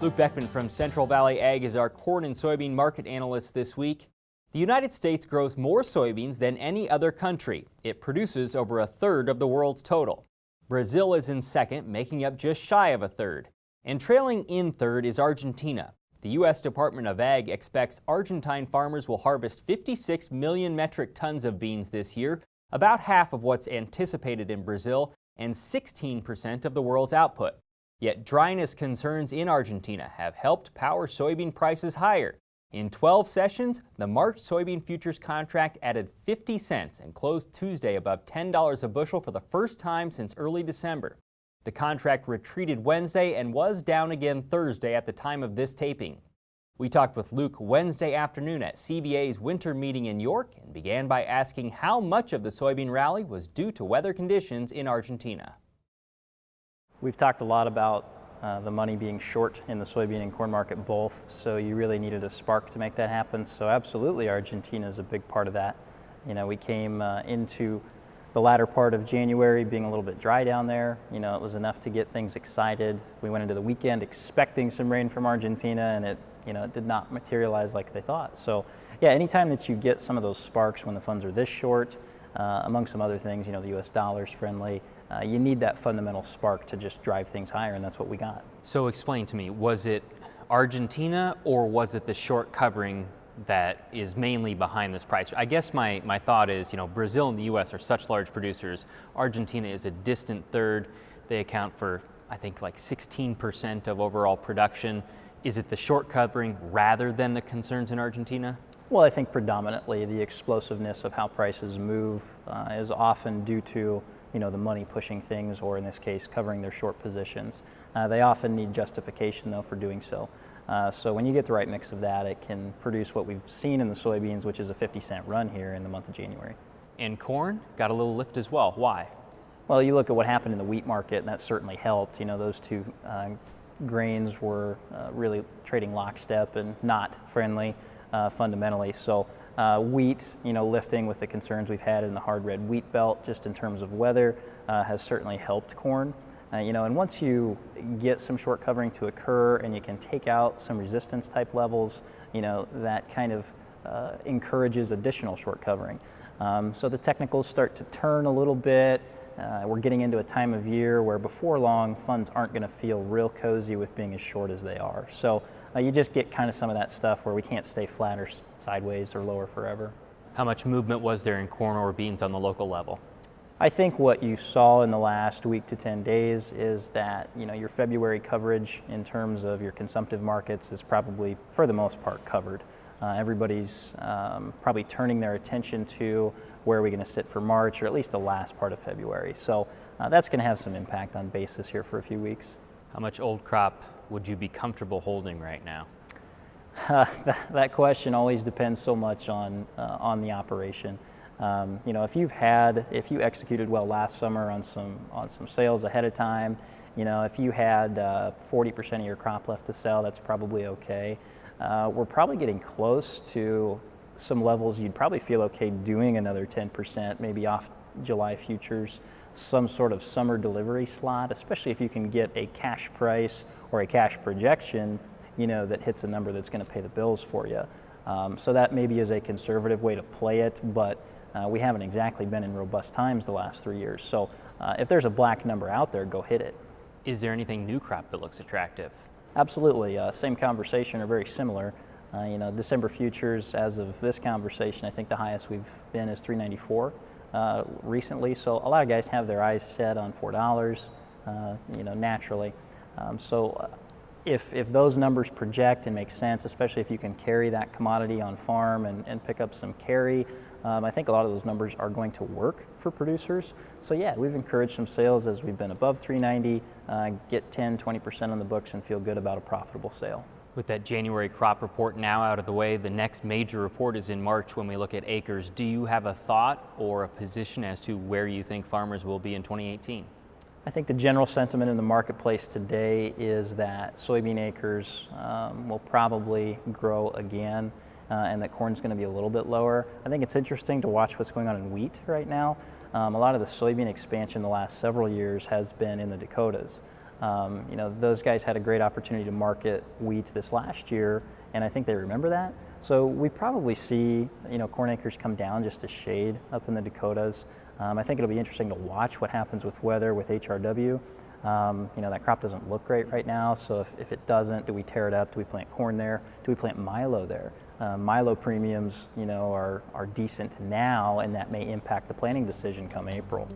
Luke Beckman from Central Valley Ag is our corn and soybean market analyst this week. The United States grows more soybeans than any other country. It produces over a third of the world's total. Brazil is in second, making up just shy of a third. And trailing in third is Argentina. The U.S. Department of Ag expects Argentine farmers will harvest 56 million metric tons of beans this year, about half of what's anticipated in Brazil and 16% of the world's output. Yet dryness concerns in Argentina have helped power soybean prices higher. In 12 sessions, the March soybean futures contract added 50 cents and closed Tuesday above $10 a bushel for the first time since early December. The contract retreated Wednesday and was down again Thursday at the time of this taping. We talked with Luke Wednesday afternoon at CVA's winter meeting in York and began by asking how much of the soybean rally was due to weather conditions in Argentina. We've talked a lot about the money being short in the soybean and corn market both, so you really needed a spark to make that happen. So absolutely, Argentina is a big part of that. You know, we came into the latter part of January being a little bit dry down there. You know, it was enough to get things excited. We went into the weekend expecting some rain from Argentina, and it did not materialize like they thought. So yeah, anytime that you get some of those sparks when the funds are this short, among some other things, the U.S. dollar's friendly, you need that fundamental spark to just drive things higher, and that's what we got. So explain to me, was it Argentina or was it the short covering that is mainly behind this price? I guess my thought is, Brazil and the U.S. are such large producers. Argentina is a distant third. They account for, I think, like 16% of overall production. Is it the short covering rather than the concerns in Argentina? Well, I think predominantly the explosiveness of how prices move is often due to the money pushing things, or in this case, covering their short positions. They often need justification, though, for doing so. So when you get the right mix of that, it can produce what we've seen in the soybeans, which is a 50-cent run here in the month of January. And corn got a little lift as well. Why? Well, you look at what happened in the wheat market, and that certainly helped. Those two grains were really trading lockstep and not friendly fundamentally. So wheat, lifting with the concerns we've had in the hard red wheat belt, just in terms of weather, has certainly helped corn. And once you get some short covering to occur and you can take out some resistance type levels, that kind of encourages additional short covering. So the technicals start to turn a little bit. We're getting into a time of year where before long funds aren't going to feel real cozy with being as short as they are. So you just get kind of some of that stuff where we can't stay flat or sideways or lower forever. How much movement was there in corn or beans on the local level? I think what you saw in the last week to 10 days is that your February coverage in terms of your consumptive markets is probably for the most part covered. Everybody's probably turning their attention to where are we going to sit for March, or at least the last part of February. So that's going to have some impact on basis here for a few weeks. How much old crop would you be comfortable holding right now? That question always depends so much on the operation. If you executed well last summer on some sales ahead of time, if you had 40% of your crop left to sell, that's probably okay. We're probably getting close to some levels you'd probably feel okay doing another 10%, maybe off July futures, some sort of summer delivery slot, especially if you can get a cash price or a cash projection, that hits a number that's going to pay the bills for you. So that maybe is a conservative way to play it, but we haven't exactly been in robust times the last 3 years. So if there's a black number out there, go hit it. Is there anything new crop that looks attractive? Absolutely. Same conversation, or very similar. December futures, as of this conversation, I think the highest we've been is $3.94 recently. So a lot of guys have their eyes set on $4, naturally. If those numbers project and make sense, especially if you can carry that commodity on farm and pick up some carry, I think a lot of those numbers are going to work for producers. So yeah, we've encouraged some sales as we've been above $3.90, get 10-20% on the books and feel good about a profitable sale. With that January crop report now out of the way, the next major report is in March when we look at acres. Do you have a thought or a position as to where you think farmers will be in 2018? I think the general sentiment in the marketplace today is that soybean acres will probably grow again, and that corn's going to be a little bit lower. I think it's interesting to watch what's going on in wheat right now. A lot of the soybean expansion the last several years has been in the Dakotas. You know, those guys had a great opportunity to market wheat this last year, and I think they remember that. So we probably see, you know, corn acres come down just a shade up in the Dakotas. I think it'll be interesting to watch what happens with weather with HRW. You know, that crop doesn't look great right now, so if it doesn't, do we tear it up? Do we plant corn there? Do we plant milo there? Milo premiums, you know, are decent now, and that may impact the planting decision come April.